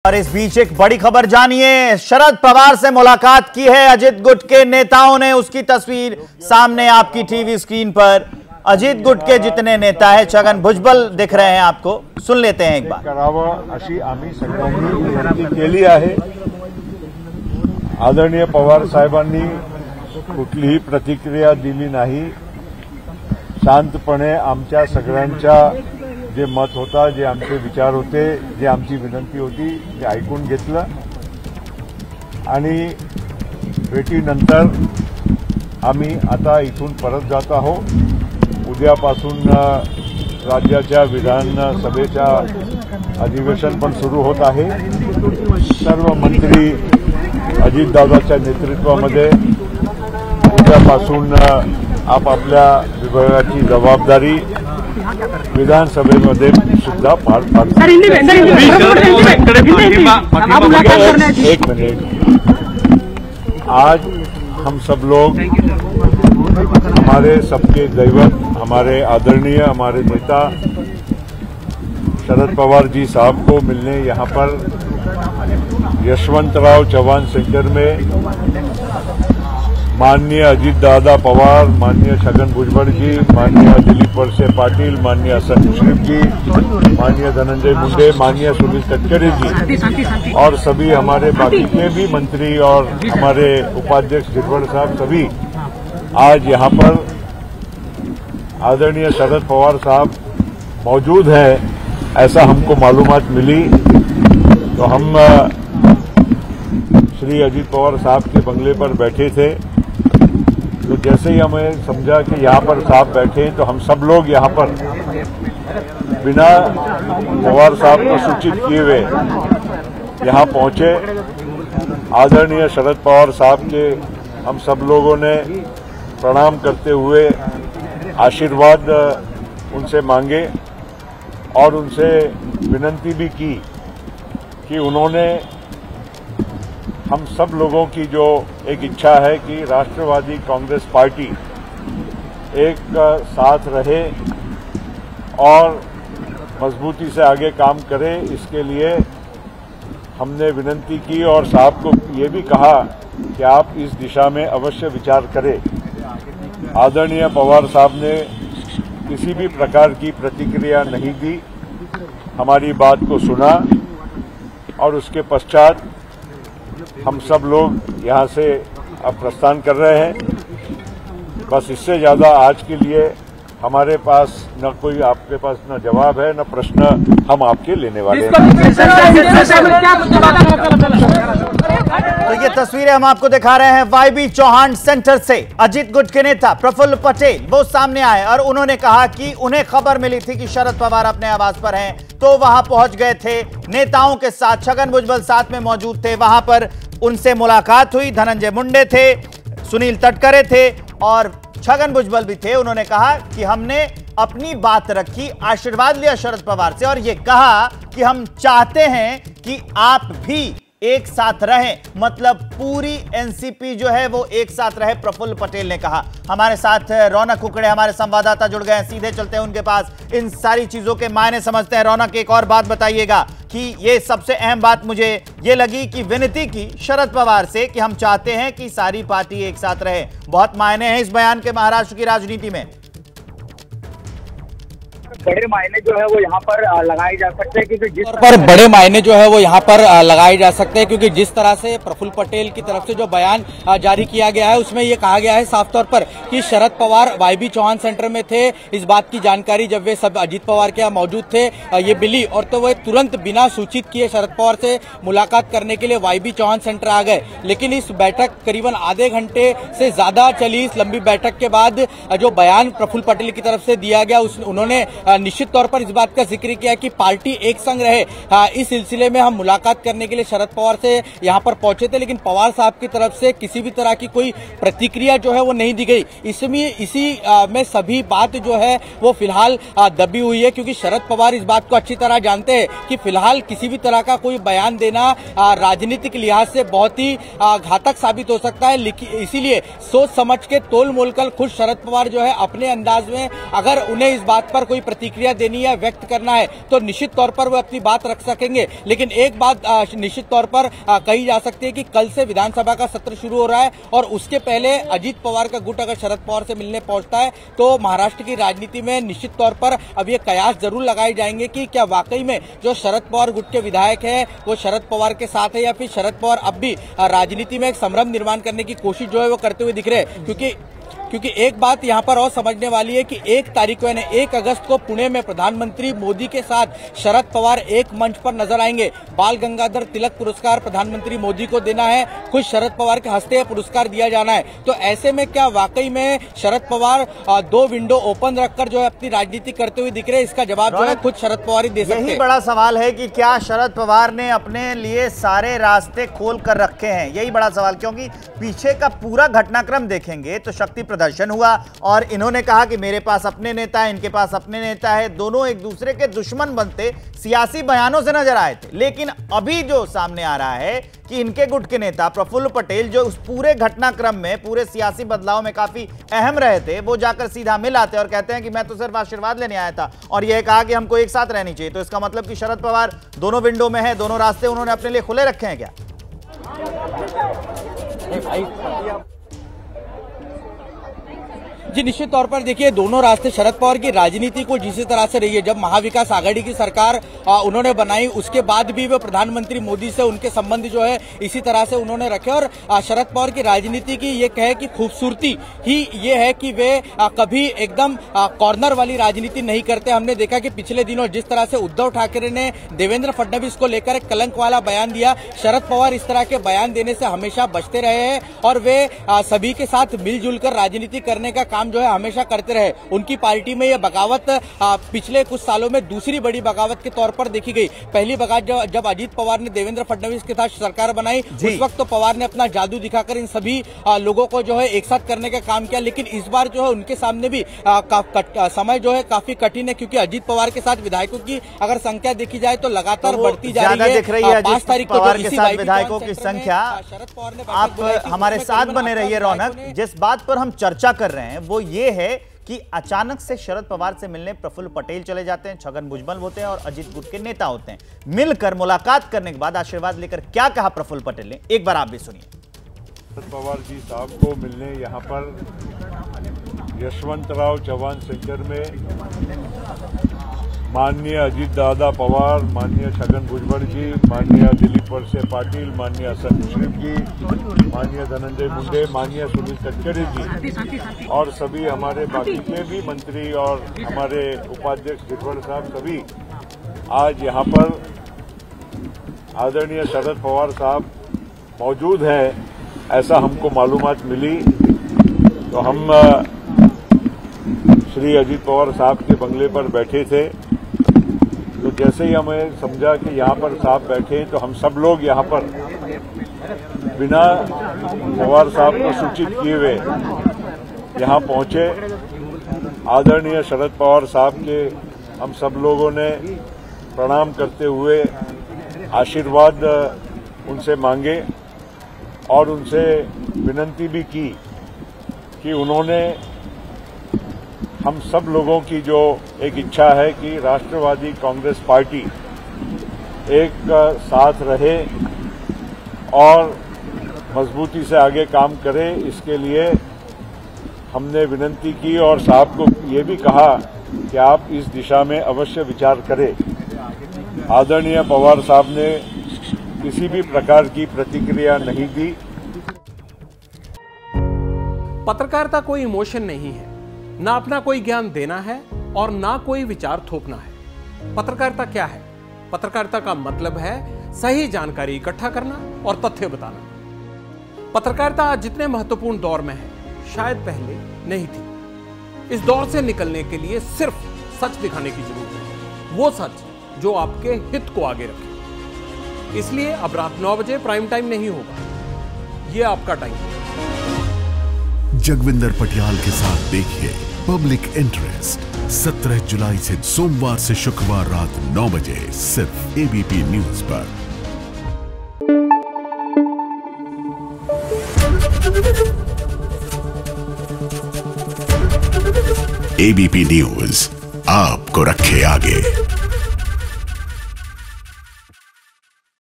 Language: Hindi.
और इस बीच एक बड़ी खबर जानिए, शरद पवार से मुलाकात की है अजित गुट के नेताओं ने। उसकी तस्वीर सामने आपकी टीवी स्क्रीन पर अजित गुट के जितने नेता है, छगन भुजबल दिख रहे हैं आपको। सुन लेते हैं एक बार। करावं अशी आम्ही सगळ्यांनी विनंती केली आहे। आदरणीय पवार साहेबांनी कुठलीही प्रतिक्रिया दिली नाही। शांतपणे आमच्या सगळ्यांच्या जे मत होता, जे आमचे विचार होते, जे आमची विनंती होती ते ऐकून घेतलं आणि भेटीनंतर आम्ही आता इथून परत जात आहोत। उद्यापासून राज्याच्या विधानसभेच्या अधिवेशन पण सुरू होत आहे। सर्व मंत्री अजितदादाच्या नेतृत्वामध्ये उद्यापासून आपापल्या विभागाची जबाबदारी विधानसभेमध्ये सुद्धा पार पाडतील। एक मिनट, आज हम सब लोग, हमारे सबके दैवत, हमारे आदरणीय, हमारे नेता शरद पवार जी साहब को मिलने यहाँ पर यशवंतराव चौहान सेंटर में माननीय अजित दादा पवार, माननीय छगन भुजबल जी, माननीय दिलीप वळसे पाटिल, माननीय हसन मुश्रीफ जी, माननीय धनंजय मुंडे, माननीय सुनील तटकरे जी और सभी हमारे बाकी के भी मंत्री और हमारे उपाध्यक्ष गिरवड़ साहब सभी आज यहाँ पर आदरणीय शरद पवार साहब मौजूद हैं, ऐसा हमको मालूमात मिली। तो हम श्री अजित पवार साहब के बंगले पर बैठे थे, तो जैसे ही हमें समझा कि यहाँ पर साहब बैठे हैं तो हम सब लोग यहाँ पर बिना पवार साहब को सूचित किए हुए यहाँ पहुंचे। आदरणीय शरद पवार साहब के हम सब लोगों ने प्रणाम करते हुए आशीर्वाद उनसे मांगे और उनसे विनंती भी की कि उन्होंने हम सब लोगों की जो एक इच्छा है कि राष्ट्रवादी कांग्रेस पार्टी एक साथ रहे और मजबूती से आगे काम करे, इसके लिए हमने विनंती की और साहब को ये भी कहा कि आप इस दिशा में अवश्य विचार करें। आदरणीय पवार साहब ने किसी भी प्रकार की प्रतिक्रिया नहीं दी, हमारी बात को सुना और उसके पश्चात हम सब लोग यहाँ से अब प्रस्थान कर रहे हैं। बस इससे ज़्यादा आज के लिए हमारे पास न कोई आपके पास न जवाब है, न प्रश्न हम आपके लेने वाले हैं। तो ये तस्वीरें हम आपको दिखा रहे हैं वाईबी चौहान सेंटर से। अजित गुट के नेता प्रफुल्ल पटेल वो सामने आए और उन्होंने कहा कि उन्हें खबर मिली थी कि शरद पवार अपने आवास पर हैं, तो वहां पहुंच गए थे नेताओं के साथ। छगन भुजबल साथ में मौजूद थे, वहां पर उनसे मुलाकात हुई। धनंजय मुंडे थे, सुनील तटकरे थे और छगन भुजबल भी थे। उन्होंने कहा कि हमने अपनी बात रखी, आशीर्वाद लिया शरद पवार से और यह कहा कि हम चाहते हैं कि आप भी एक साथ रहें, मतलब पूरी एनसीपी जो है वो एक साथ रहे, प्रफुल्ल पटेल ने कहा। हमारे साथ रौनक कुकड़े हमारे संवाददाता जुड़ गए हैं, सीधे चलते हैं उनके पास, इन सारी चीजों के मायने समझते हैं। रौनक, एक और बात बताइएगा कि ये सबसे अहम बात मुझे ये लगी कि विनती की शरद पवार से कि हम चाहते हैं कि सारी पार्टी एक साथ रहे। बहुत मायने हैं इस बयान के महाराष्ट्र की राजनीति में। बड़े मायने जो है वो यहाँ पर लगाए जा सकते हैं, क्योंकि जिस पर बड़े मायने जो है वो यहाँ पर लगाए जा सकते हैं, क्योंकि जिस तरह से प्रफुल्ल पटेल की तरफ से जो बयान जारी किया गया है उसमें ये कहा गया है साफ तौर पर कि शरद पवार वाईबी चौहान सेंटर में थे। इस बात की जानकारी जब वे सब अजित पवार के यहाँ मौजूद थे ये मिली और तो वे तुरंत बिना सूचित किए शरद पवार से मुलाकात करने के लिए वाईबी चौहान सेंटर आ गए। लेकिन इस बैठक करीबन आधे घंटे से ज्यादा चली। इस लंबी बैठक के बाद जो बयान प्रफुल्ल पटेल की तरफ से दिया गया उन्होंने निश्चित तौर पर इस बात का जिक्र किया कि पार्टी एक संग रहे। इस सिलसिले में हम मुलाकात करने के लिए शरद पवार से यहां पर पहुंचे थे, लेकिन पवार साहब की तरफ से किसी भी तरह की कोई प्रतिक्रिया जो है वो नहीं दी गई। इसी में सभी बात जो है वो फिलहाल दबी हुई है, क्योंकि शरद पवार इस बात को अच्छी तरह जानते हैं कि फिलहाल किसी भी तरह का कोई बयान देना राजनीतिक लिहाज से बहुत ही घातक साबित हो सकता है। इसीलिए सोच समझ के तोल मोल कर खुद शरद पवार जो है अपने अंदाज में, अगर उन्हें इस बात पर कोई प्रतिक्रिया देनी है, व्यक्त करना है तो निश्चित तौर पर वो अपनी बात रख सकेंगे। लेकिन एक बात निश्चित तौर पर कही जा सकती है कि कल से विधानसभा का सत्र शुरू हो रहा है और उसके पहले अजीत पवार का गुट अगर शरद पवार से मिलने पहुंचता है तो महाराष्ट्र की राजनीति में निश्चित तौर पर अब ये कयास जरूर लगाए जाएंगे कि क्या वाकई में जो शरद पवार गुट के विधायक है वो शरद पवार के साथ है या फिर शरद पवार अब भी राजनीति में एक संभ्रम निर्माण करने की कोशिश जो है वो करते हुए दिख रहे हैं। क्योंकि एक बात यहां पर और समझने वाली है कि 1 तारीख को यानी 1 अगस्त को पुणे में प्रधानमंत्री मोदी के साथ शरद पवार एक मंच पर नजर आएंगे। बाल गंगाधर तिलक पुरस्कार प्रधानमंत्री मोदी को देना है, खुद शरद पवार के हस्ते पुरस्कार दिया जाना है। तो ऐसे में क्या वाकई में शरद पवार 2 विंडो ओपन रखकर जो है अपनी राजनीति करते हुए दिख रहे हैं? इसका जवाब जो है खुद शरद पवार ही दे सकते हैं। यही बड़ा सवाल है कि क्या शरद पवार ने अपने लिए सारे रास्ते खोल कर रखे हैं, यही बड़ा सवाल। क्योंकि पीछे का पूरा घटनाक्रम देखेंगे तो शक्ति प्रदर्शन हुआ और इन्होंने कहा कि मेरे पास अपने नेता है, इनके पास अपने नेता है, दोनों एक दूसरे के दुश्मन बनते सियासी बयानों से नजर आए थे। लेकिन अभी जो सामने आ रहा है कि इनके गुट के नेता प्रफुल्ल पटेल जो उस पूरे घटनाक्रम में, पूरे सियासी बदलाव में काफी अहम रहे थे, वो जाकर सीधा मिल आते और कहते हैं कि मैं तो सिर्फ आशीर्वाद लेने आया था और यह कहा कि हमको एक साथ रहनी चाहिए। तो इसका मतलब कि शरद पवार दोनों विंडो में है, दोनों रास्ते उन्होंने अपने लिए खुले रखे हैं क्या? जी निश्चित तौर पर देखिए दोनों रास्ते शरद पवार की राजनीति को जिस तरह से रही है, जब महाविकास आघाड़ी की सरकार उन्होंने बनाई उसके बाद भी वो प्रधानमंत्री मोदी से उनके संबंध जो है इसी तरह से उन्होंने रखे। और शरद पवार की राजनीति की ये कहे कि खूबसूरती ही ये है कि वे कभी एकदम कॉर्नर वाली राजनीति नहीं करते। हमने देखा कि पिछले दिनों जिस तरह से उद्धव ठाकरे ने देवेंद्र फडणवीस को लेकर एक कलंक वाला बयान दिया, शरद पवार इस तरह के बयान देने से हमेशा बचते रहे हैं और वे सभी के साथ मिलजुल कर राजनीति करने का काम जो है हमेशा करते रहे। उनकी पार्टी में यह बगावत पिछले कुछ सालों में दूसरी बड़ी बगावत के तौर पर देखी गई। पहली बगावत जब अजीत पवार ने देवेंद्र फडणवीस के साथ सरकार बनाई उस वक्त तो पवार ने अपना जादू दिखाकर इन सभी लोगों को जो है एक साथ करने का काम किया। लेकिन इस बार जो है उनके सामने भी समय जो है काफी कठिन है, क्योंकि अजीत पवार के साथ विधायकों की अगर संख्या देखी जाए तो लगातार बढ़ती जा रही है। 5 तारीख को पवार के साथ विधायकों की संख्या, आप हमारे साथ बने रहिए रौनक। जिस बात पर हम चर्चा कर रहे हैं वो ये है कि अचानक से शरद पवार से मिलने प्रफुल्ल पटेल चले जाते हैं, छगन भुजबल होते हैं और अजीत गुट के नेता होते हैं। मिलकर मुलाकात करने के बाद आशीर्वाद लेकर क्या कहा प्रफुल्ल पटेल ने, एक बार आप भी सुनिए। शरद पवार जी साहब को मिलने यहाँ पर यशवंतराव चव्हाण सेंटर में माननीय अजीत दादा पवार, माननीय छगन भुजबल जी, माननीय दिलीप वळसे पाटिल, माननीय हसन मुश्रीफ जी, माननीय धनंजय मुंडे, माननीय सुनील तटकरे जी और सभी हमारे बाकी के भी मंत्री और हमारे उपाध्यक्ष गिरवड़ साहब सभी आज यहाँ पर आदरणीय शरद पवार साहब मौजूद हैं, ऐसा हमको मालूमात मिली। तो हम श्री अजीत पवार साहब के बंगले पर बैठे थे, तो जैसे ही हमें समझा कि यहाँ पर साहब बैठे तो हम सब लोग यहाँ पर बिना पवार साहब को सूचित किए हुए यहाँ पहुंचे। आदरणीय शरद पवार साहब के हम सब लोगों ने प्रणाम करते हुए आशीर्वाद उनसे मांगे और उनसे विनती भी की कि उन्होंने हम सब लोगों की जो एक इच्छा है कि राष्ट्रवादी कांग्रेस पार्टी एक साथ रहे और मजबूती से आगे काम करे, इसके लिए हमने विनती की और साहब को ये भी कहा कि आप इस दिशा में अवश्य विचार करें। आदरणीय पवार साहब ने किसी भी प्रकार की प्रतिक्रिया नहीं दी। पत्रकारिता कोई इमोशन नहीं है, ना अपना कोई ज्ञान देना है और ना कोई विचार थोपना है। पत्रकारिता क्या है? पत्रकारिता का मतलब है सही जानकारी इकट्ठा करना और तथ्य बताना। पत्रकारिता आज जितने महत्वपूर्ण दौर में है शायद पहले नहीं थी। इस दौर से निकलने के लिए सिर्फ सच दिखाने की जरूरत है, वो सच जो आपके हित को आगे रखे। इसलिए अब रात 9 बजे प्राइम टाइम नहीं होगा, ये आपका टाइम है। जगविंदर पटियाल के साथ देखिए पब्लिक इंटरेस्ट 17 जुलाई से सोमवार से शुक्रवार रात 9 बजे सिर्फ एबीपी न्यूज पर। एबीपी न्यूज आपको रखे आगे।